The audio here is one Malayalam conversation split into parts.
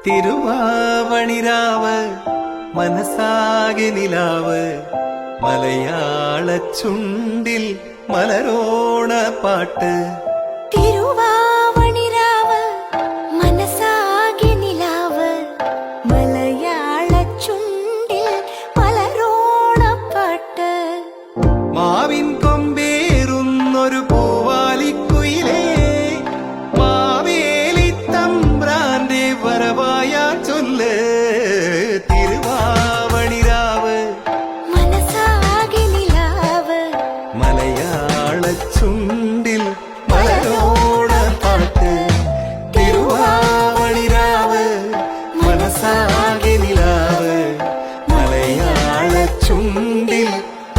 തിരുവാവണിരാവ് മനസ്സാകെ നിലാവ് മലയാള ചുണ്ടിൽ മലരോണ പാട്ട്. തിരുവാവണിരാവ് മനസ്സാകെ നിലാവ് മലയാള ചുണ്ടിൽ മലരോണ പാട്ട്. മാവിൻ കൊമ്പേറുന്നൊരു പൂവാലിക്കുയിലേ മാവേലി തമ്പ്രാന്റെ വരവായ ചൊല്ല്. തിരുവാവണിരാവ് മനസ്സാകെ നിലാവ് മലയാള ചുണ്ടിൽ മലരോണ പാട്ട്. തിരുവാവണിരാവ് മനസ്സാകെ നിലാവ് മലയാള ചുണ്ടിൽ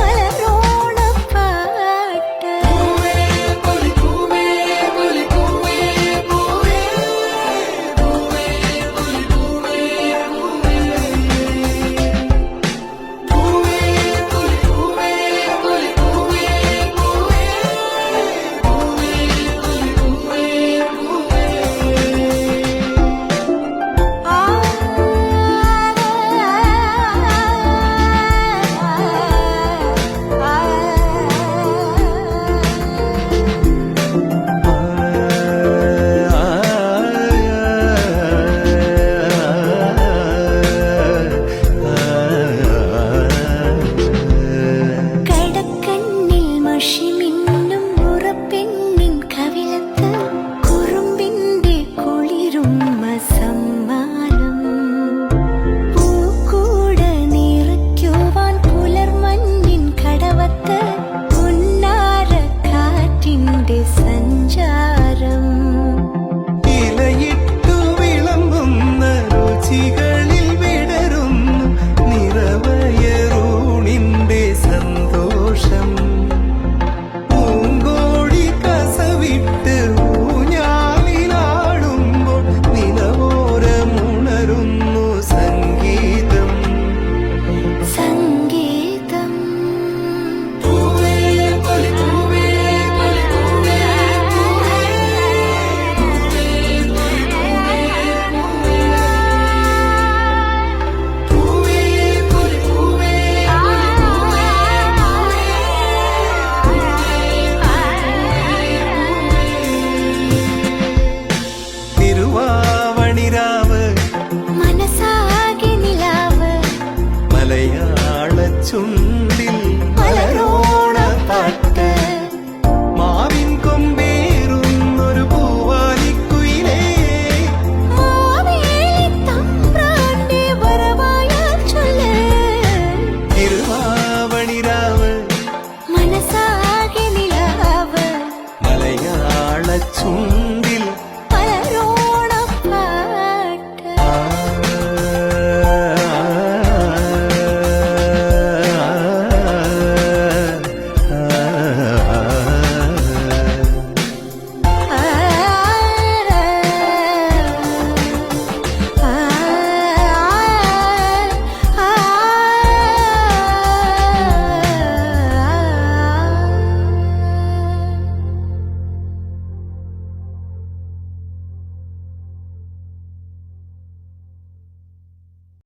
മലരോണ പാട്ട്. കടക്കണ്ണിൽ മഷിമിന്നും മുറപ്പെണ്ണിൻ കവിളത്ത് കുറുമ്പിന്റെ കുളിരുമ്മ സമ്മാനം. പൂക്കൂട നിറയ്ക്കുവാൻ പുലർമഞ്ഞിൻ കടവത്ത് പുന്നാര കാറ്റിന്റെ സഞ്ചാരം. ഇലയിട്ടു വിളമ്പുന്ന രുചികളിൽ വിടരുന്നു നിറവയറൂണിന്റെ സന്തോഷം. പൂങ്കോഴി കസവിട്ട് ഊഞ്ഞാലിലാടുമ്പോൾ നിലവോരമുണരുന്നു സംഗീതം. സംഗീതം തിരുവാവണിരാവ് മനസ്സാകെ നിലാവ് മലയാള ചുണ്ടിൽ